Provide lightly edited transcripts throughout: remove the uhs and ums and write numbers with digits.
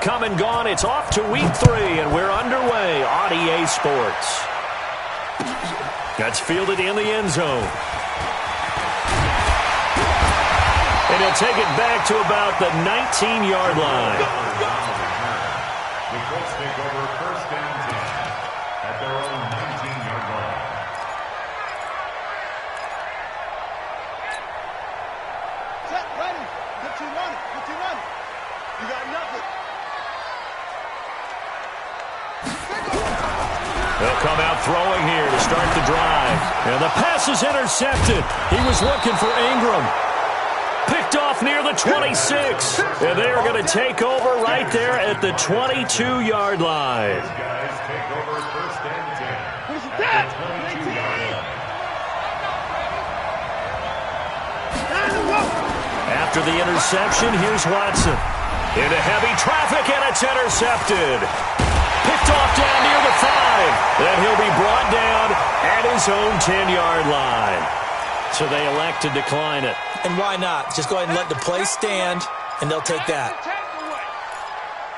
come and gone. It's off to week 3, and we're underway on EA Sports. That's fielded in the end zone. And he'll take it back to about the 19-yard line. The Colts take over first and 10 at their own 19-yard line. Set, ready. Get you running. Get you running. You got nothing. They'll come out throwing here to start the drive. And the pass is intercepted. He was looking for Ingram. Picked off near the 26. And they are going to take over right there at the 22-yard line. These guys take over first and 10 at the 22-yard line. After the interception, here's Watson. Into heavy traffic, and it's intercepted. Picked off down near the 5. Then he'll be brought down at his own 10-yard line. So they elect to decline it. And why not? Just go ahead and let the play stand, and they'll take that.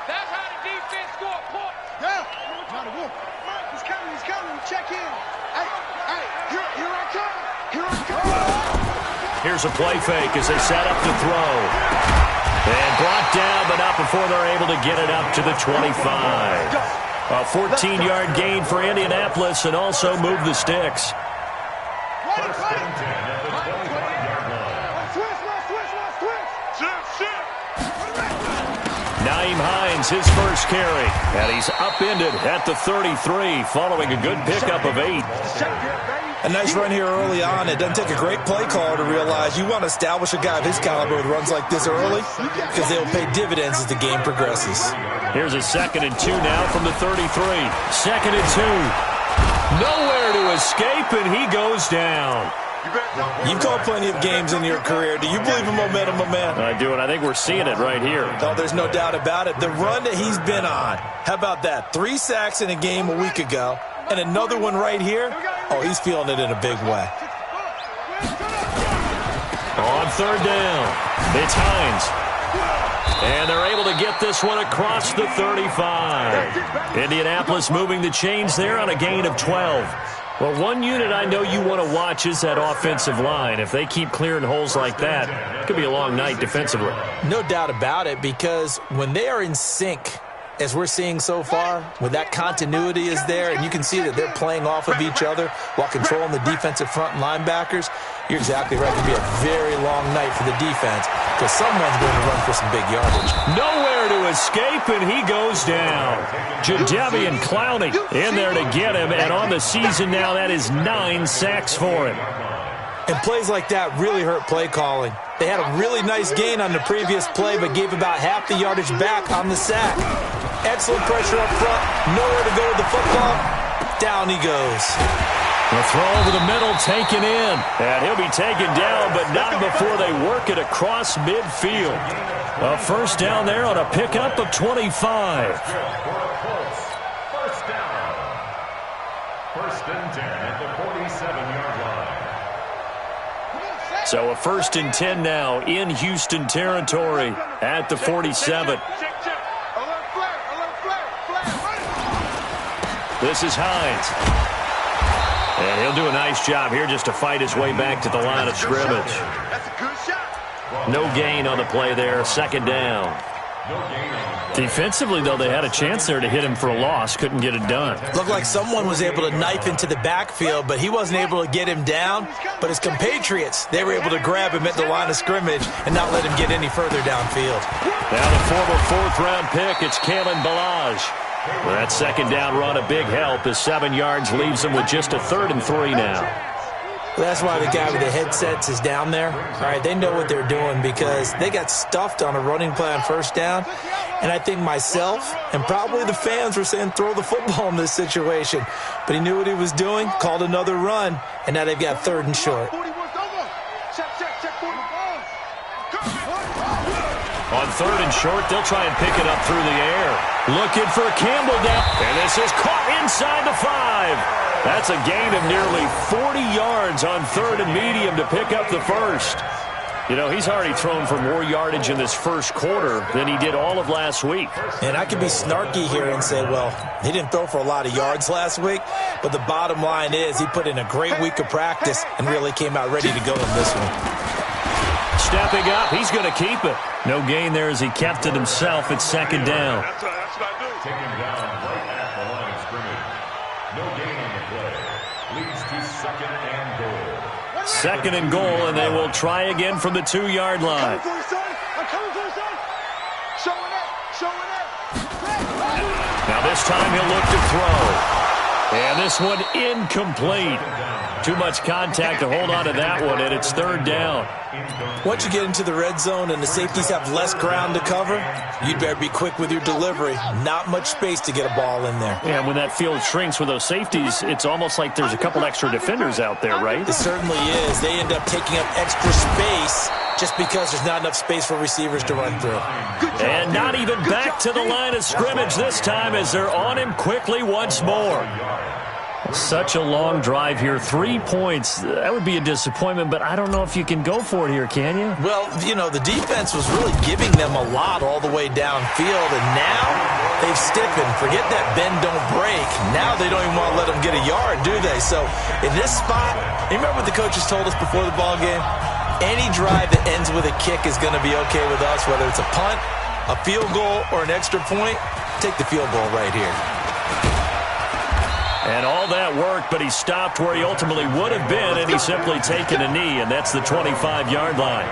That's how the defense score points. Yeah. Not a whoop. He's coming. He's coming. Check in. Hey, here I come. Here I come. Here's a play fake as they set up to throw. And brought down, but not before they're able to get it up to the 25. A 14-yard gain for Indianapolis and also move the sticks. First and 10 at the 25-yard line. Naeem Hines, his first carry. And he's upended at the 33 following a good pickup of 8. A nice run here early on. It doesn't take a great play caller to realize you want to establish a guy of his caliber with runs like this early because they'll pay dividends as the game progresses. Here's a 2nd and 2 now from the 33. 2nd and 2. Nowhere to escape, and he goes down. You've called plenty of games in your career. Do you believe in momentum, my man? I do, and I think we're seeing it right here. No, there's no doubt about it. The run that he's been on, how about that? 3 sacks in a game a week ago, and another one right here. Oh, he's feeling it in a big way. On 3rd down, it's Hines. And they're able to get this one across the 35. Indianapolis moving the chains there on a gain of 12. Well, one unit I know you want to watch is that offensive line. If they keep clearing holes like that, it could be a long night defensively. No doubt about it, because when they are in sync, as we're seeing so far, when that continuity is there, and you can see that they're playing off of each other while controlling the defensive front and linebackers, you're exactly right. It could be a very long night for the defense because someone's going to run for some big yardage. Nowhere to escape, and he goes down. Jadeveon Clowney in there to get him, and on the season now, that is 9 sacks for him. And plays like that really hurt play calling. They had a really nice gain on the previous play, but gave about half the yardage back on the sack. Excellent pressure up front. Nowhere to go with the football. Down he goes. The throw over the middle taken in. And he'll be taken down, but not before they work it across midfield. A first down there on a pickup of 25. First down. First and 10 at the 47-yard line. So a 1st and 10 now in Houston territory at the 47. This is Hines. And he'll do a nice job here just to fight his way back to the line of scrimmage. No gain on the play there. 2nd down. Defensively, though, they had a chance there to hit him for a loss. Couldn't get it done. Looked like someone was able to knife into the backfield, but he wasn't able to get him down. But his compatriots, they were able to grab him at the line of scrimmage and not let him get any further downfield. Now the former 4th-round pick, it's Kalen Ballage. Well, that 2nd down run a big help as 7 yards leaves him with just a 3rd and 3 now. Well, that's why the guy with the headsets is down there. All right, they know what they're doing because they got stuffed on a running play on 1st down. And I think myself and probably the fans were saying throw the football in this situation. But he knew what he was doing, called another run, and now they've got 3rd and short. On 3rd and short, they'll try and pick it up through the air. Looking for Campbell down. And this is caught inside the 5. That's a gain of nearly 40 yards on 3rd and medium to pick up the first. You know, he's already thrown for more yardage in this first quarter than he did all of last week. And I could be snarky here and say, well, he didn't throw for a lot of yards last week, but the bottom line is he put in a great week of practice and really came out ready to go in this one. Stepping up, he's going to keep it. No gain there as he kept it himself. It's second down. That's what I do. Taken down right at the line of scrimmage. No gain on the play. Leads to second and goal. Second and goal, and they will try again from the 2-yard line. I'm coming for you, son. Showing up. Now this time he'll look to throw. And this one incomplete. Too much contact to hold on to that one, and it's third down. Once you get into the red zone and the safeties have less ground to cover, you'd better be quick with your delivery. Not much space to get a ball in there. Yeah, when that field shrinks with those safeties, it's almost like there's a couple extra defenders out there, right? It certainly is. They end up taking up extra space just because there's not enough space for receivers to run through. And not even back to the line of scrimmage this time as they're on him quickly once more. Such a long drive here. 3 points. That would be a disappointment, but I don't know if you can go for it here, can you? Well, you know, the defense was really giving them a lot all the way downfield, and now they've stiffened. Forget that bend, don't break. Now they don't even want to let them get a yard, do they? So in this spot, you remember what the coaches told us before the ball game? Any drive that ends with a kick is going to be okay with us, whether it's a punt, a field goal, or an extra point. Take the field goal right here. And all that worked, but he stopped where he ultimately would have been, and he's simply taken a knee, and that's the 25-yard line.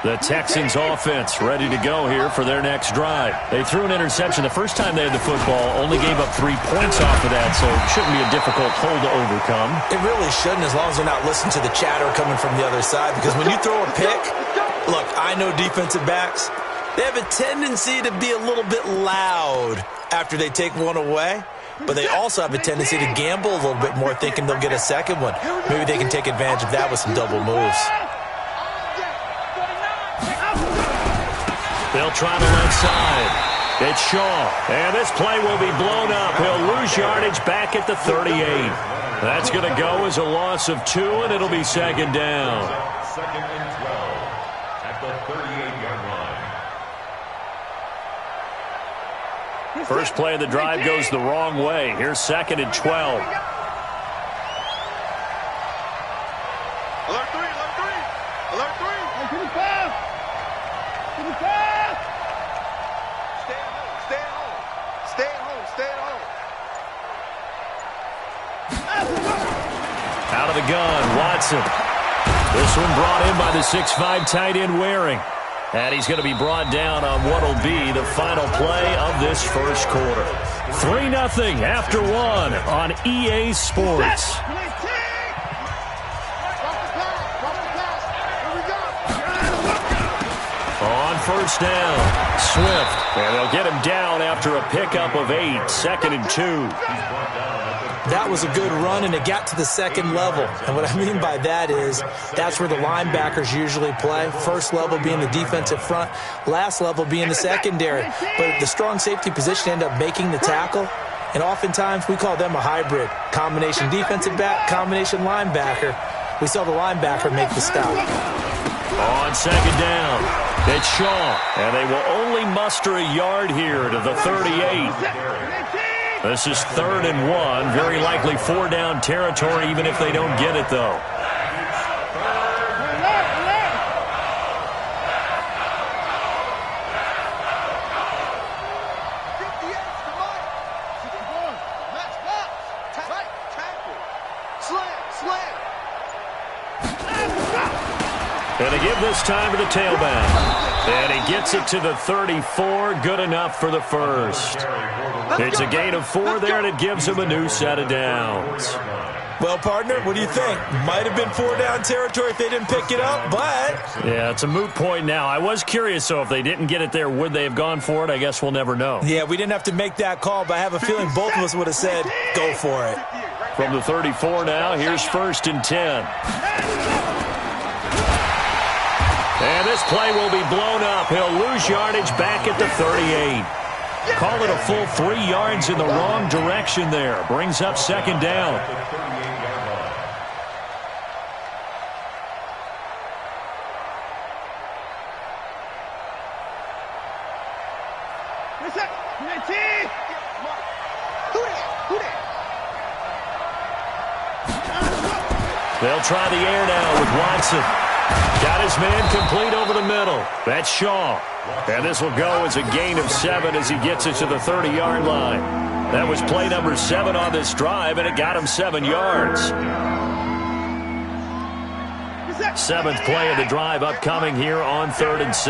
The Texans offense ready to go here for their next drive. They threw an interception the first time they had the football, only gave up 3 points off of that, so it shouldn't be a difficult hole to overcome. It really shouldn't, as long as they're not listening to the chatter coming from the other side, because when you throw a pick, look, I know defensive backs, they have a tendency to be a little bit loud after they take one away, but they also have a tendency to gamble a little bit more, thinking they'll get a second one. Maybe they can take advantage of that with some double moves. They'll try the left side. It's Shaw, and this play will be blown up. He'll lose yardage back at the 38. That's going to go as a loss of 2, and it'll be second down. Second and 12 at the 38-yard line. First play of the drive goes the wrong way. Here's second and 12. Alert 3. Alert 3. Give me 5. Give me 5. Stay at home. Stay at home. Stay at home. Stay at home. Out of the gun, Watson. This one brought in by the 6'5" tight end Waring. And he's going to be brought down on what will be the final play of this first quarter. 3-0 after 1 on EA Sports. On first down, Swift. And they'll get him down after a pickup of 8, second and 2. That was a good run, and it got to the second level. And what I mean by that is that's where the linebackers usually play. First level being the defensive front, last level being the secondary. But the strong safety position ended up making the tackle, and oftentimes we call them a hybrid. Combination defensive back, combination linebacker. We saw the linebacker make the stop. On second down, it's Shaw, and they will only muster a yard here to the 38. This is 3rd and 1, very likely 4-down territory, even if they don't get it, though. And they give this time to the tailback. And he gets it to the 34, good enough for the first. It's a gain of 4 there, and it gives him a new set of downs. Well, partner, what do you think? Might have been 4-down territory if they didn't pick it up, but... Yeah, it's a moot point now. I was curious, so if they didn't get it there, would they have gone for it? I guess we'll never know. Yeah, we didn't have to make that call, but I have a feeling both of us would have said, go for it. From the 34 now, here's 1st and 10. And this play will be blown up. He'll lose yardage back at the 38. Call it a full 3 yards in the wrong direction there. Brings up second down. They'll try the air now with Watson. Got his man complete over the middle. That's Shaw. And this will go as a gain of 7 as he gets it to the 30-yard line. That was play number 7 on this drive, and it got him 7 yards. 7th play of the drive upcoming here on 3rd and 6.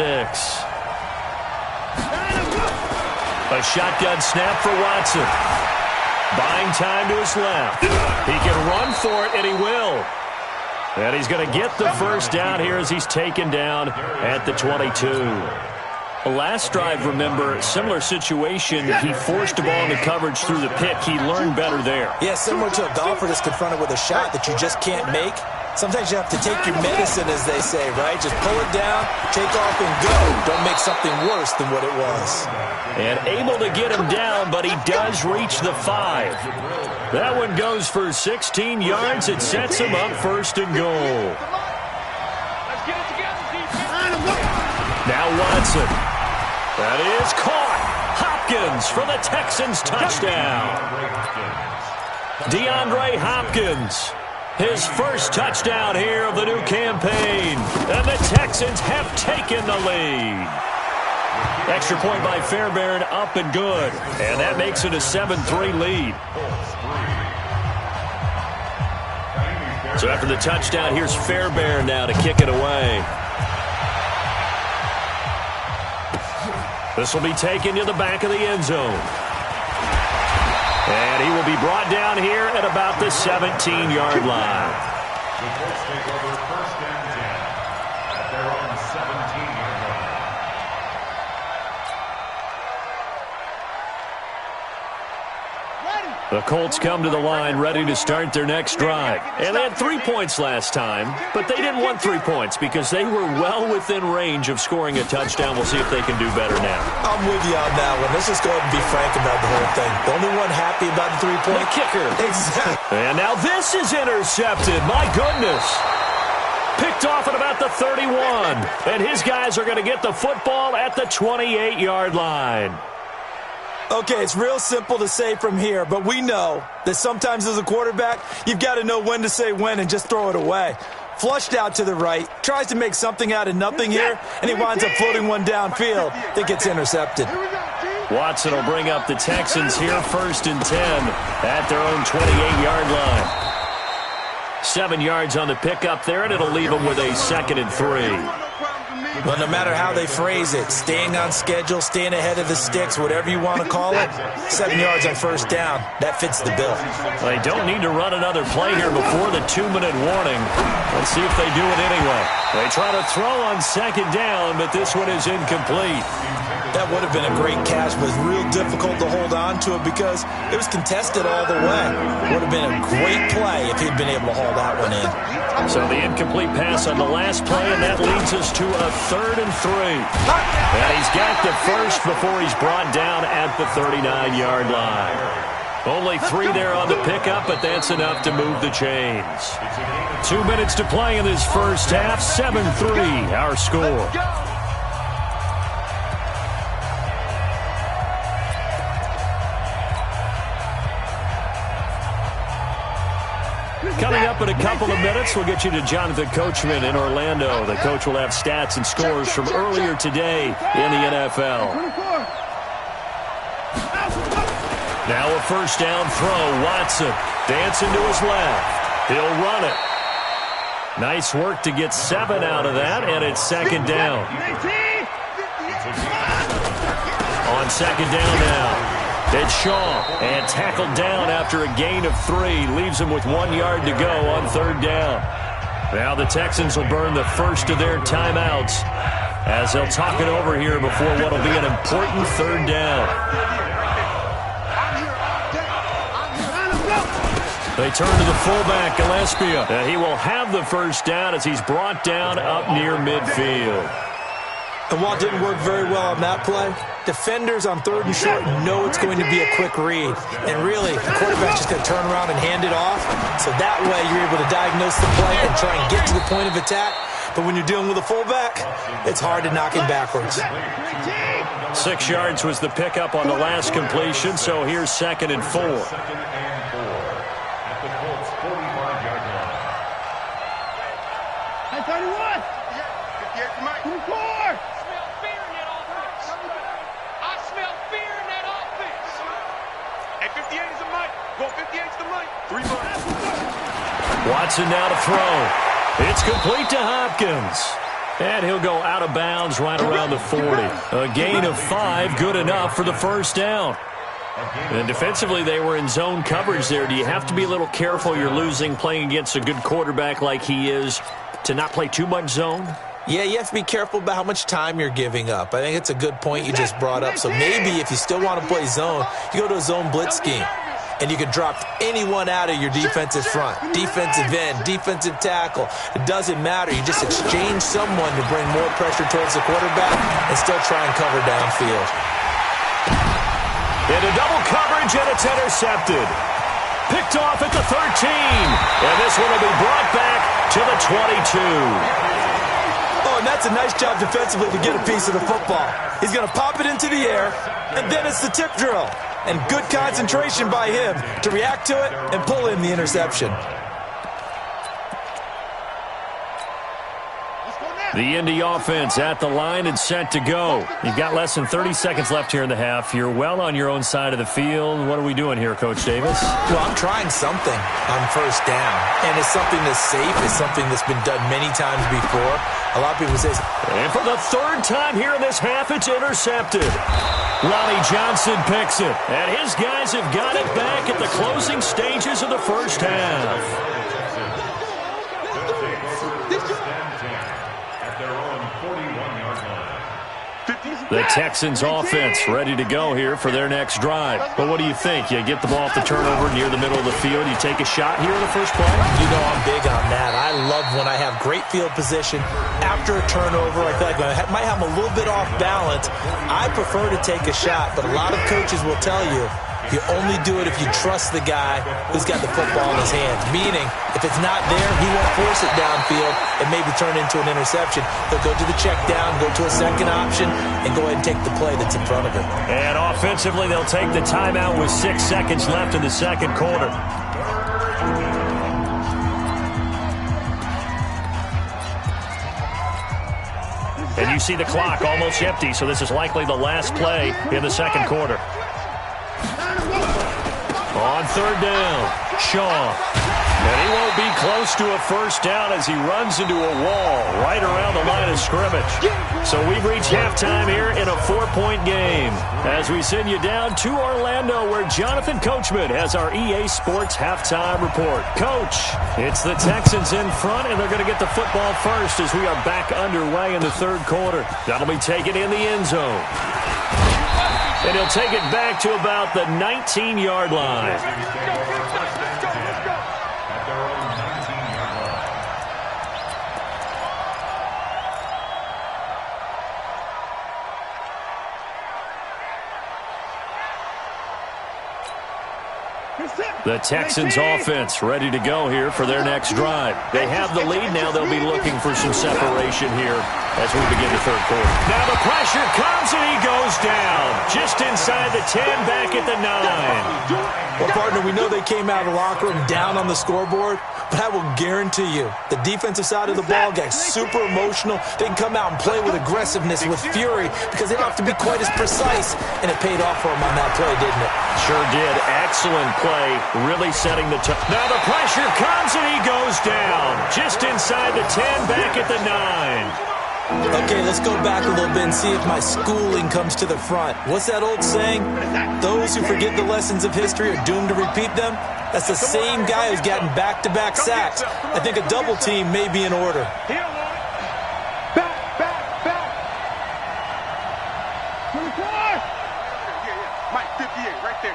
A shotgun snap for Watson. Buying time to his left. He can run for it, and he will. And he's going to get the first down here as he's taken down at the 22. Last drive, remember, similar situation. He forced a ball into coverage through the pick. He learned better there. Yeah, similar to a golfer that's confronted with a shot that you just can't make. Sometimes you have to take your medicine, as they say, right? Just pull it down, take off, and go. Don't make something worse than what it was. And able to get him down, but he does reach the 5. That one goes for 16 yards. It sets him up 1st and goal. Now Watson. That is caught. Hopkins for the Texans touchdown. DeAndre Hopkins. His first touchdown here of the new campaign. And the Texans have taken the lead. Extra point by Fairbairn, up and good. And that makes it a 7-3 lead. So after the touchdown, here's Fairbairn now to kick it away. This will be taken to the back of the end zone. And he will be brought down here at about the 17-yard line. The Colts take over 1st and 10 at their own 17-yard line. The Colts come to the line ready to start their next drive. And they had 3 points last time, but they didn't want 3 points because they were well within range of scoring a touchdown. We'll see if they can do better now. I'm with you on that one. Let's just go ahead and be frank about the whole thing. The only one happy about the 3-point kicker. Exactly. And now this is intercepted. My goodness. Picked off at about the 31. And his guys are going to get the football at the 28-yard line. Okay, it's real simple to say from here, but we know that sometimes as a quarterback, you've got to know when to say when and just throw it away. Flushed out to the right, tries to make something out of nothing here, and he winds up floating one downfield that gets intercepted. Watson will bring up the Texans here 1st and 10 at their own 28-yard line. 7 yards on the pickup there, and it'll leave them with a 2nd and 3. Well, no matter how they phrase it, staying on schedule, staying ahead of the sticks, whatever you want to call it, 7 yards on 1st down, that fits the bill. They don't need to run another play here before the 2-minute warning. Let's see if they do it anyway. They try to throw on 2nd down, but this one is incomplete. That would have been a great catch, but it was real difficult to hold on to it because it was contested all the way. Would have been a great play if he'd been able to haul that one in. So the incomplete pass on the last play, and that leads us to a 3rd and 3. And he's got the first before he's brought down at the 39-yard line. Only 3 there on the pickup, but that's enough to move the chains. 2 minutes to play in this first half. 7-3, our score. Coming up in a couple of minutes, we'll get you to Jonathan Coachman in Orlando. The coach will have stats and scores from earlier today in the NFL. Now a 1st down throw. Watson dancing to his left. He'll run it. Nice work to get 7 out of that, and it's 2nd down. On 2nd down now. It's Shaw, and tackled down after a gain of 3. Leaves him with 1 yard to go on 3rd down. Now the Texans will burn the first of their timeouts as they'll talk it over here before what will be an important 3rd down. They turn to the fullback, Gillespie. He will have the first down as he's brought down up near midfield. And while it didn't work very well on that play, defenders on 3rd and short know it's going to be a quick read. And really, the quarterback's just going to turn around and hand it off. So that way, you're able to diagnose the play and try and get to the point of attack. But when you're dealing with a fullback, it's hard to knock him backwards. 6 yards was the pickup on the last completion, so here's 2nd and 4. At the Colts' 45-yard line. Hey, 31! 24! I smell fear in that offense. I smell fear in that offense. Hey, 58 is the mic. Go, 58's the mic. 3 months. Watson now to throw. It's complete to Hopkins. And he'll go out of bounds right around the 40. A gain of 5, good enough for the first down. And defensively, they were in zone coverage there. Do you have to be a little careful you're losing playing against a good quarterback like he is to not play too much zone? Yeah, you have to be careful about how much time you're giving up. I think it's a good point you just brought up. So maybe if you still want to play zone, you go to a zone blitz scheme. And you can drop anyone out of your defensive front, defensive end, defensive tackle. It doesn't matter. You just exchange someone to bring more pressure towards the quarterback and still try and cover downfield. Into double coverage, and it's intercepted. Picked off at the 13. And this one will be brought back to the 22. Oh, and that's a nice job defensively to get a piece of the football. He's going to pop it into the air, and then it's the tip drill. And good concentration by him to react to it and pull in the interception. The Indy offense at the line and set to go. You've got less than 30 seconds left here in the half. You're well on your own side of the field. What are we doing here, Coach Davis? Well, I'm trying something on first down. And it's something that's safe. It's something that's been done many times before. A lot of people say... And for the 3rd time here in this half, it's intercepted. Ronnie Johnson picks it. And his guys have got it back at the closing stages of the first half. The Texans offense ready to go here for their next drive. But what do you think? You get the ball off the turnover near the middle of the field. You take a shot here in the first play? You know I'm big on that. I love when I have great field position. After a turnover, I feel like I might have a little bit off balance. I prefer to take a shot, but a lot of coaches will tell you you only do it if you trust the guy who's got the football in his hands. Meaning, if it's not there, he won't force it downfield and maybe turn into an interception. He'll go to the check down, go to a second option, and go ahead and take the play that's in front of him. And offensively, they'll take the timeout with 6 seconds left in the second quarter. And you see the clock almost empty, so this is likely the last play in the second quarter. On 3rd down, Shaw. And he won't be close to a first down as he runs into a wall right around the line of scrimmage. So we've reached halftime here in a 4-point game as we send you down to Orlando where Jonathan Coachman has our EA Sports halftime report. Coach, it's the Texans in front, and they're going to get the football first as we are back underway in the 3rd quarter. That'll be taken in the end zone. And he'll take it back to about the 19-yard line. The Texans offense ready to go here for their next drive. They have the lead now. They'll be looking for some separation here as we begin the 3rd quarter. Now the pressure comes and he goes down just inside the 10, back at the 9. Well, partner, we know they came out of the locker room down on the scoreboard, but I will guarantee you the defensive side of the ball got super emotional. They can come out and play with aggressiveness, with fury, because they don't have to be quite as precise, and it paid off for them on that play, didn't it? Sure did. Excellent play, really setting the tone. Now the pressure comes and he goes down just inside the 10, back at the 9. Okay, let's go back a little bit and see if my schooling comes to the front. What's that old saying? Those who forget the lessons of history are doomed to repeat them. That's the same guy who's gotten back-to-back sacks. I think a double team may be in order. Back. 24! Mike, 58, right there.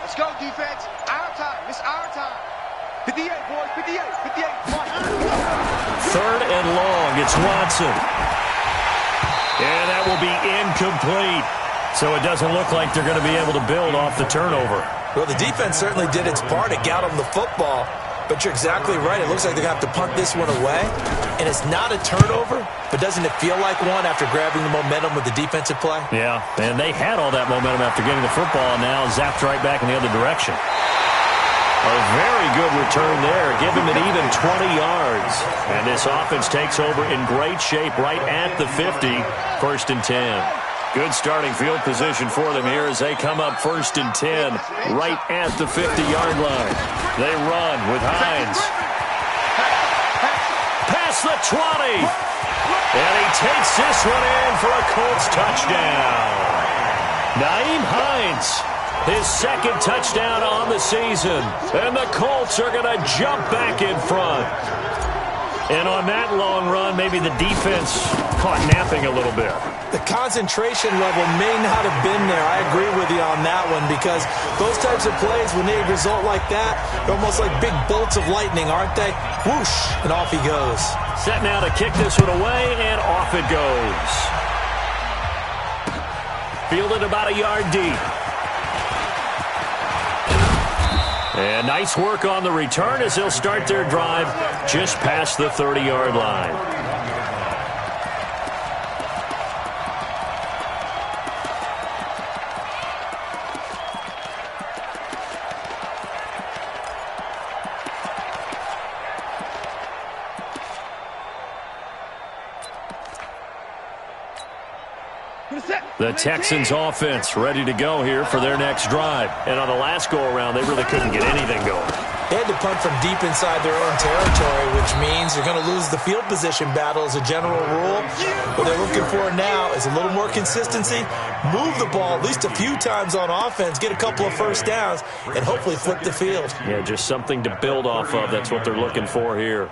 Let's go, defense. Our time. It's our time. 58, boys. 58. 58. 3rd and long. It's Watson. And that will be incomplete. So it doesn't look like they're going to be able to build off the turnover. Well, the defense certainly did its part. It got them the football. But you're exactly right. It looks like they're going to have to punt this one away. And it's not a turnover, but doesn't it feel like one after grabbing the momentum with the defensive play? Yeah, and they had all that momentum after getting the football, and now zapped right back in the other direction. A very good return there. Give him an even 20 yards. And this offense takes over in great shape right at the 50, 1st and 10. Good starting field position for them here as they come up 1st and 10 right at the 50-yard line. They run with Hines. Past the 20. And he takes this one in for a Colts touchdown. Nyheim Hines, his 2nd touchdown on the season. And the Colts are going to jump back in front. And on that long run, maybe the defense caught napping a little bit. The concentration level may not have been there. I agree with you on that one because those types of plays, when they result like that, they're almost like big bolts of lightning, aren't they? Whoosh, and off he goes. Set now to kick this one away, and off it goes. Fielded about a yard deep. And nice work on the return as they'll start their drive just past the 30-yard line. The Texans offense ready to go here for their next drive. And on the last go-around, they really couldn't get anything going. They had to punt from deep inside their own territory, which means you're going to lose the field position battle as a general rule. What they're looking for now is a little more consistency, move the ball at least a few times on offense, get a couple of first downs, and hopefully flip the field. Yeah, just something to build off of. That's what they're looking for here.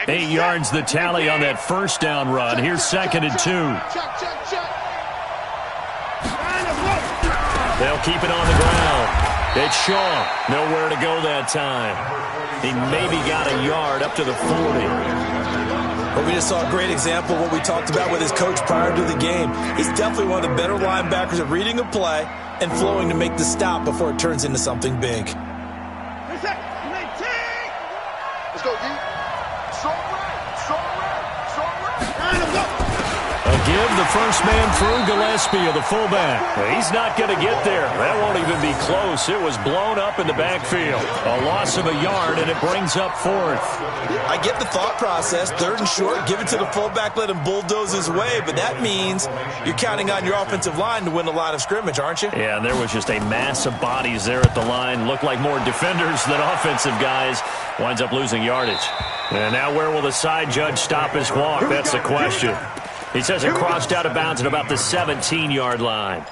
Eight yards the tally on that first down run. Here's 2nd and 2. They'll keep it on the ground. It's Shaw. Nowhere to go that time. He maybe got a yard up to the 40. Well, we just saw a great example of what we talked about with his coach prior to the game. He's definitely one of the better linebackers at reading a play and flowing to make the stop before it turns into something big. Let's go, D. Give the first man through Gillespie of the fullback. He's not going to get there. That won't even be close. It was blown up in the backfield. A loss of a yard, and it brings up 4th. I get the thought process. 3rd and short, give it to the fullback, let him bulldoze his way. But that means you're counting on your offensive line to win the line of scrimmage, aren't you? Yeah, and there was just a mass of bodies there at the line. Looked like more defenders than offensive guys. Winds up losing yardage. And now where will the side judge stop his walk? That's the question. He says it crossed out of bounds at about the 17-yard line.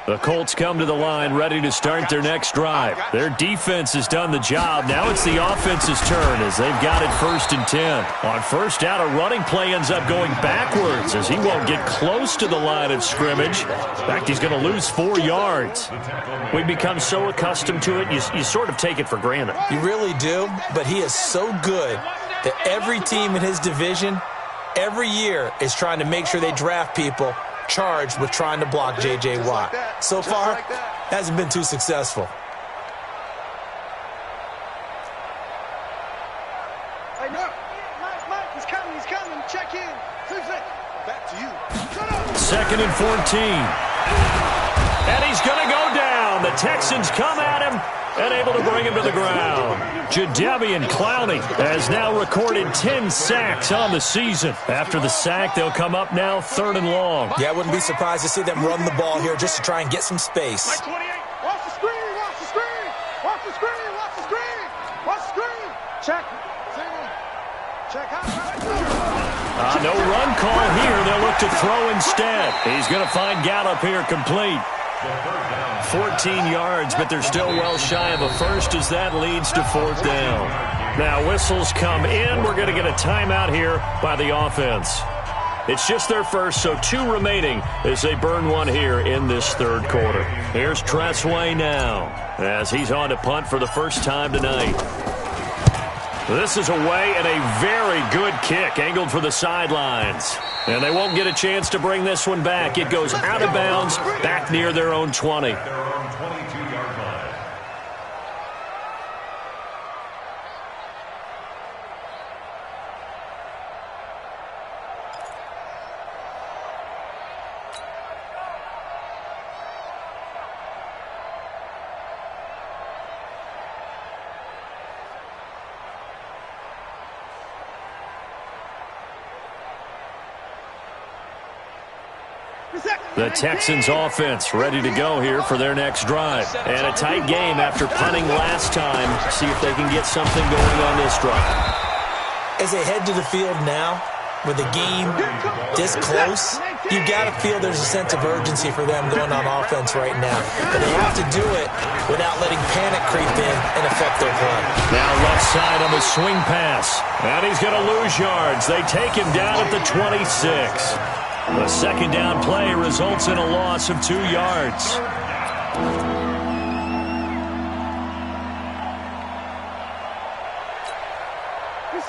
The Colts come to the line ready to start their next drive. Their defense has done the job. Now it's the offense's turn as they've got it 1st and 10. On first down, a running play ends up going backwards as he won't get close to the line of scrimmage. In fact, he's going to lose 4 yards. We've become so accustomed to it, you sort of take it for granted. You really do, but he is so good that every team in his division, every year, is trying to make sure they draft people charged with trying to block J.J. Watt. So far, hasn't been too successful. Hey, no. Mike, he's coming. Check in. Back to you. 2nd and 14. And he's going to go down. The Texans come at him and able to bring him to the ground. Jadeveon Clowney has now recorded 10 sacks on the season. After the sack, they'll come up now 3rd and long. Yeah, I wouldn't be surprised to see them run the ball here just to try and get some space. Watch the screen. Check. No run call here. They'll look to throw instead. He's going to find Gallup here complete. 14 yards, but they're still well shy of a first as that leads to 4th down. Now whistles come in. We're going to get a timeout here by the offense. It's just their first, so 2 remaining as they burn one here in this third quarter. Here's Tressway now as he's on to punt for the first time tonight. This is away and a very good kick angled for the sidelines. And they won't get a chance to bring this one back. It goes out of bounds back near their own 20. Their own 22-yard line. The Texans offense ready to go here for their next drive. And a tight game after punting last time. See if they can get something going on this drive. As they head to the field now, with the game this close, you got to feel there's a sense of urgency for them going on offense right now. But they have to do it without letting panic creep in and affect their play. Now left side on the swing pass. And he's going to lose yards. They take him down at the 26. The second down play results in a loss of 2 yards.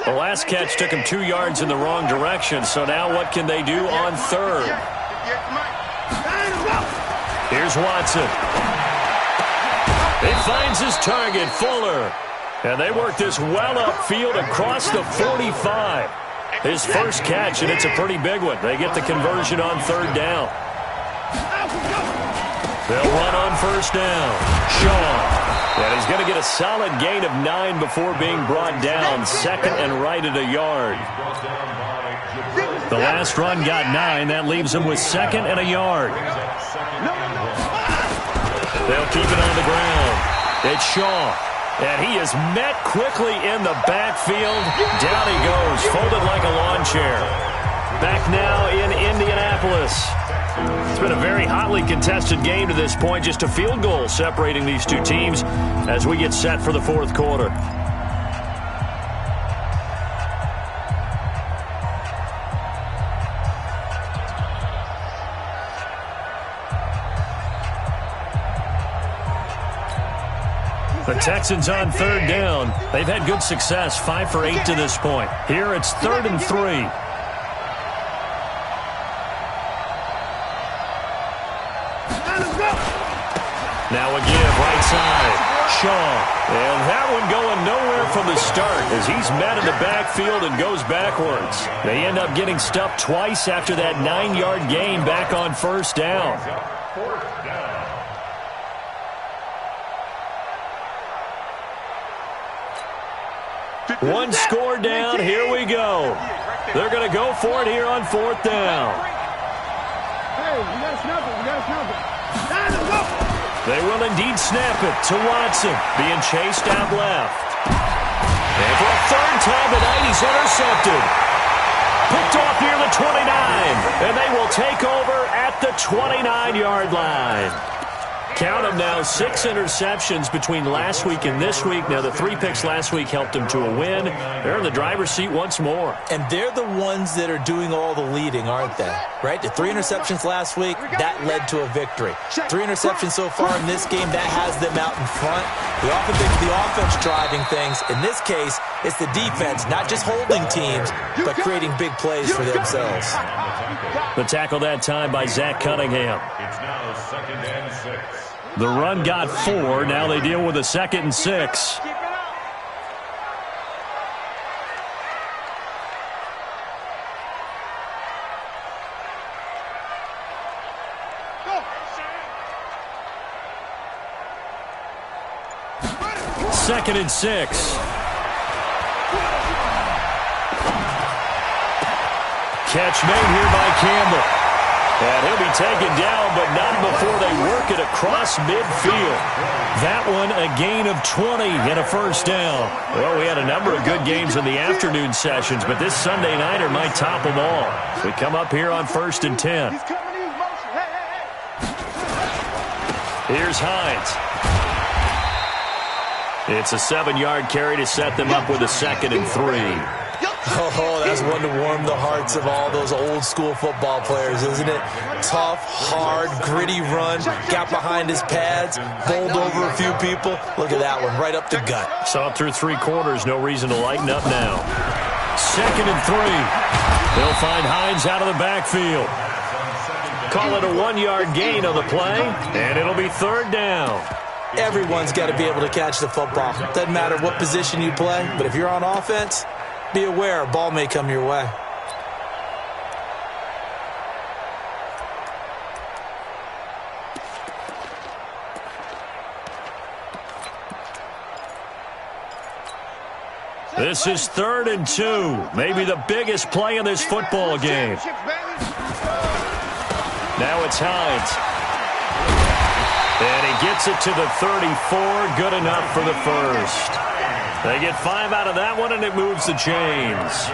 The last catch took him 2 yards in the wrong direction, so now what can they do on third? Here's Watson. He finds his target, Fuller. And they work this well upfield across the 45. His first catch, and it's a pretty big one. They get the conversion on third down. They'll run on first down. Shaw. And he's going to get a solid gain of 9 before being brought down. Second and right at a yard. The last run got 9. That leaves him with second and a yard. They'll keep it on the ground. It's Shaw. And he is met quickly in the backfield. Down he goes, folded like a lawn chair. Back now in Indianapolis. It's been a very hotly contested game to this point. Just a field goal separating these two teams as we get set for the fourth quarter. The Texans on third down. They've had good success, 5 for 8 to this point. Here it's 3rd and 3. Now a give, right side. Shaw. And that one going nowhere from the start as he's met in the backfield and goes backwards. They end up getting stuffed twice after that 9-yard gain back on first down. One score down, here we go. They're going to go for it here on fourth down. They will indeed snap it to Watson, being chased out left. And for a third time tonight, he's intercepted. Picked off near the 29, and they will take over at the 29-yard line. Count them now, 6 interceptions between last week and this week. Now, the 3 picks last week helped them to a win. They're in the driver's seat once more. And they're the ones that are doing all the leading, aren't they? Right? The 3 interceptions last week, that led to a victory. 3 interceptions so far in this game, that has them out in front. We often think of the offense driving things. In this case, it's the defense, not just holding teams, but creating big plays for themselves. The tackle that time by Zach Cunningham. It's now 2nd and 6. The run got 4. Now they deal with a 2nd and 6. Second and 6. Catch made here by Campbell. And he'll be taken down, but not before they work it across midfield. That one, a gain of 20 and a first down. Well, we had a number of good games in the afternoon sessions, but this Sunday nighter might top them all. We come up here on 1st and 10. Here's Hines. It's a 7-yard carry to set them up with a 2nd and 3. Oh, that's one to warm the hearts of all those old-school football players, isn't it? Tough, hard, gritty run, got behind his pads, bowled over a few people. Look at that one, right up the gut. Saw it through 3 quarters, no reason to lighten up now. 2nd and 3. They'll find Hines out of the backfield. Call it a 1-yard gain on the play, and it'll be 3rd down. Everyone's got to be able to catch the football. Doesn't matter what position you play, but if you're on offense, be aware a ball may come your way. This is 3rd and 2, maybe the biggest play in this football game. Now it's Hines. And he gets it to the 34, good enough for the first. They get 5 out of that one, and it moves the chains.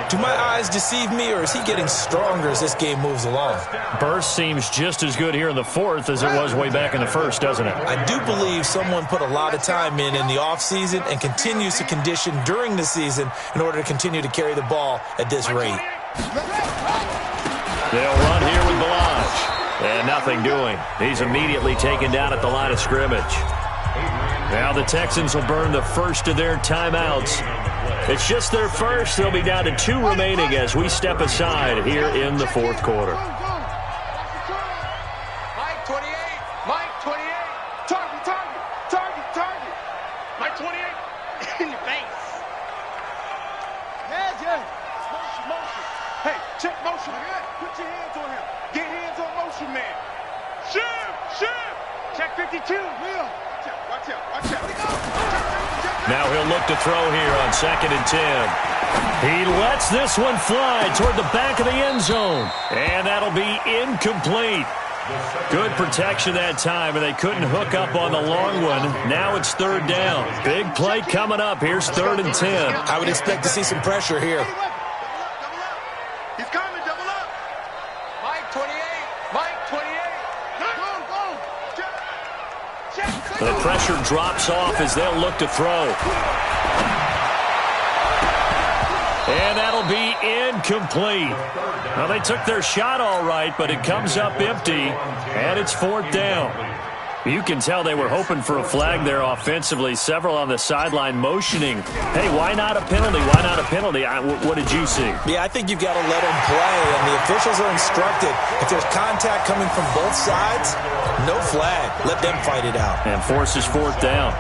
Do my eyes deceive me, or is he getting stronger as this game moves along? Burst seems just as good here in the 4th as it was way back in the 1st, doesn't it? I do believe someone put a lot of time in the offseason and continues to condition during the season in order to continue to carry the ball at this rate. They'll run here with Balaj. And nothing doing. He's immediately taken down at the line of scrimmage. Now the Texans will burn the first of their timeouts. It's just their first. They'll be down to 2 remaining as we step aside here in the 4th quarter. Mike 28. Mike 28. Target, target, target, target. Mike 28. In your face. Yeah. Motion, motion. Hey, check motion. Put your hands on him. Get hands on motion, man. Shoot. Check 52. Will. Watch out. Now he'll look to throw here on 2nd and 10. He lets this one fly toward the back of the end zone. And that'll be incomplete. Good protection that time, and they couldn't hook up on the long one. Now it's 3rd down. Big play coming up. Here's 3rd and 10. I would expect to see some pressure here. He's coming, double up. Mike 28. Mike 28. Go. The pressure drops off as they'll look to throw. And that'll be incomplete. Well, they took their shot all right, but it comes up empty, and it's 4th down. You can tell they were hoping for a flag there offensively. Several on the sideline motioning. Hey, why not a penalty? Why not a penalty? What did you see? Yeah, I think you've got to let them play, and the officials are instructed. If there's contact coming from both sides, no flag. Let them fight it out. And forces 4th down.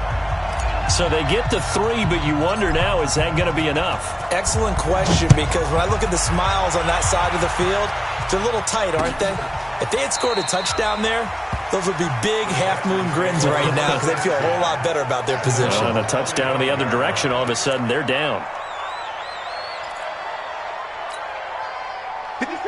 So they get to 3, but you wonder now, is that going to be enough? Excellent question, because when I look at the smiles on that side of the field, they're a little tight, aren't they? If they had scored a touchdown there, those would be big half-moon grins right now because they'd feel a whole lot better about their position. And a touchdown in the other direction, all of a sudden, they're down.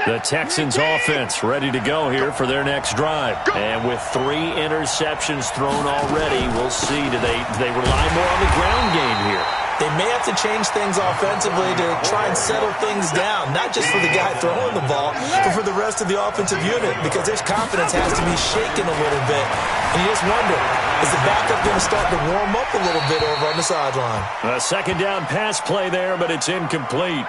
The Texans offense ready to go here for their next drive. And with 3 interceptions thrown already, we'll see, do they rely more on the ground game here? They may have to change things offensively to try and settle things down, not just for the guy throwing the ball, but for the rest of the offensive unit, because their confidence has to be shaken a little bit. And you just wonder, is the backup going to start to warm up a little bit over on the sideline? A 2nd down pass play there, but it's incomplete.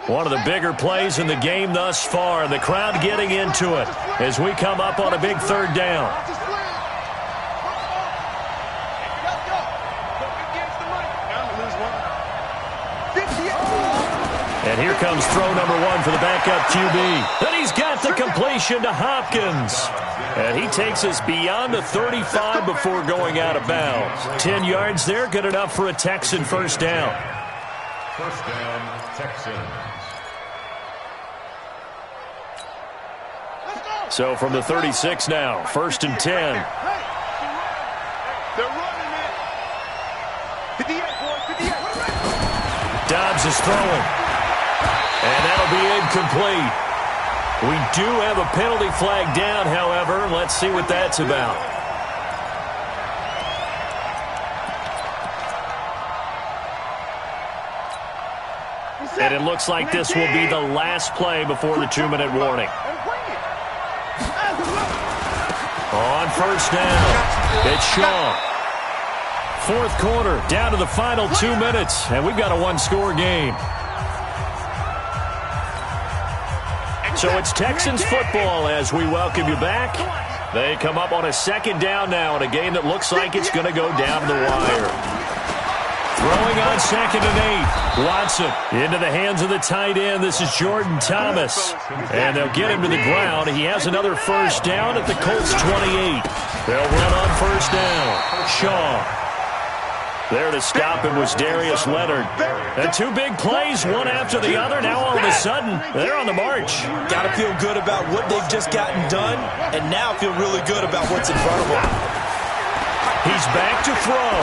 One of the bigger plays in the game thus far. The crowd getting into it as we come up on a big 3rd down. And here comes throw number 1 for the backup QB. And he's got the completion to Hopkins. And he takes us beyond the 35 before going out of bounds. 10 yards there, good enough for a Texan 1st down. 1st down, Texans. So from the 36 now, 1st and 10. They're running it. 58, boys, 58. Dobbs is throwing. And that'll be incomplete. We do have a penalty flag down, however. Let's see what that's about. And it looks like this will be the last play before the 2-minute warning. On first down, it's Shaw. Fourth quarter, down to the final 2 minutes, and we've got a one-score game. So it's Texans football as we welcome you back. They come up on a second down now in a game that looks like it's going to go down to the wire. Throwing on 2nd and 8. Watson into the hands of the tight end. This is Jordan Thomas. And they'll get him to the ground. He has another first down at the Colts 28. They'll run on first down. Shaw. There to stop him was Darius Leonard. And 2 big plays, one after the other. Now all of a sudden, they're on the march. Got to feel good about what they've just gotten done, and now feel really good about what's in front of them. He's back to throw.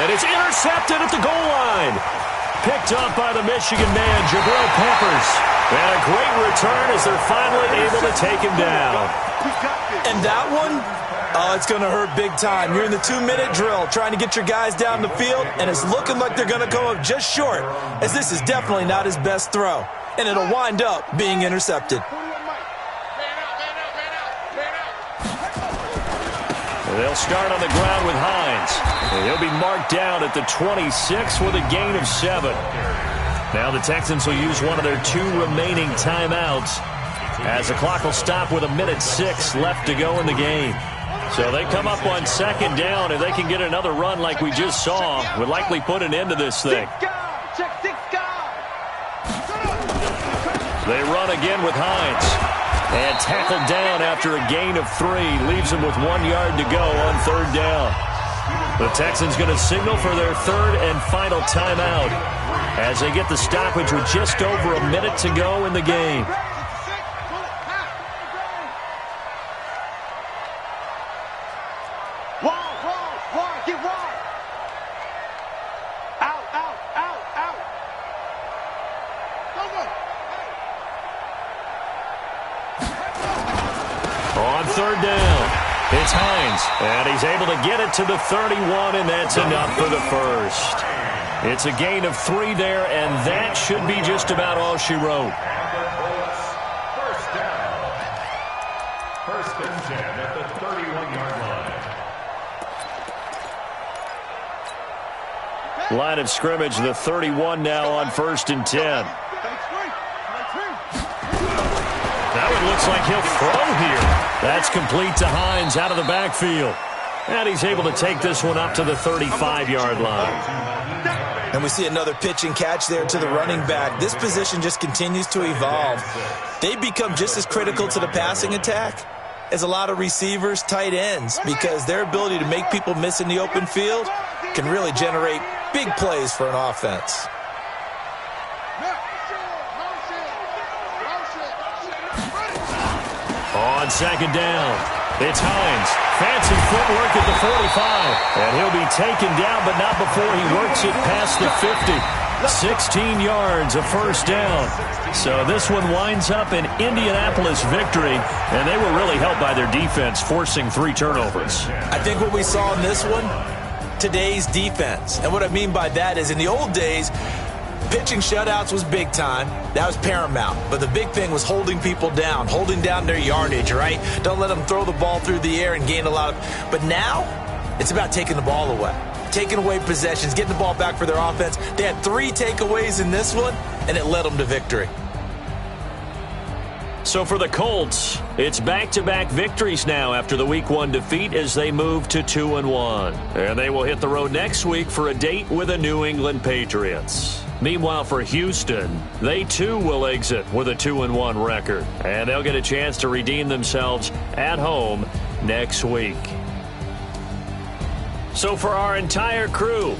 And it's intercepted at the goal line. Picked up by the Michigan man, Jabril Peppers. And a great return as they're finally able to take him down. And that one, it's going to hurt big time. You're in the 2-minute drill trying to get your guys down the field, and it's looking like they're going to come up just short, as this is definitely not his best throw. And it'll wind up being intercepted. They'll start on the ground with Hines. He'll be marked down at the 26 with a gain of 7. Now the Texans will use one of their 2 remaining timeouts as the clock will stop with 1:06 left to go in the game. So they come up on 2nd down, and they can get another run like we just saw. Would likely put an end to this thing. They run again with Hines. And tackled down after a gain of 3. Leaves him with 1 yard to go on 3rd down. The Texans going to signal for their 3rd and final timeout as they get the stoppage with just over a minute to go in the game. Get wide. Out. On 3rd down, it's Hines, and he's able to get it to the 31, and that's enough for the first. It's a gain of 3 there, and that should be just about all she wrote. First down. 1st and 10 at the 31-yard line. Line of scrimmage, the 31 now on 1st and 10. Now it looks like he'll throw here. That's complete to Hines out of the backfield. And he's able to take this one up to the 35-yard line. And we see another pitch and catch there to the running back. This position just continues to evolve. They become just as critical to the passing attack as a lot of receivers, tight ends, because their ability to make people miss in the open field can really generate big plays for an offense. On 2nd down, it's Hines. Fancy footwork at the 45. And he'll be taken down, but not before he works it past the 50. 16 yards, a first down. So this one winds up an Indianapolis victory, and they were really helped by their defense, forcing 3 turnovers. I think what we saw in this one, today's defense. And what I mean by that is in the old days, pitching shutouts was big time. That was paramount. But the big thing was holding people down, holding down their yardage, right? Don't let them throw the ball through the air and gain a lot of... But now, it's about taking the ball away. Taking away possessions, getting the ball back for their offense. They had 3 takeaways in this one, and it led them to victory. So for the Colts, it's back-to-back victories now after the Week 1 defeat as they move to 2-1. And they will hit the road next week for a date with the New England Patriots. Meanwhile, for Houston, they too will exit with a 2-1 record. And they'll get a chance to redeem themselves at home next week. So for our entire crew,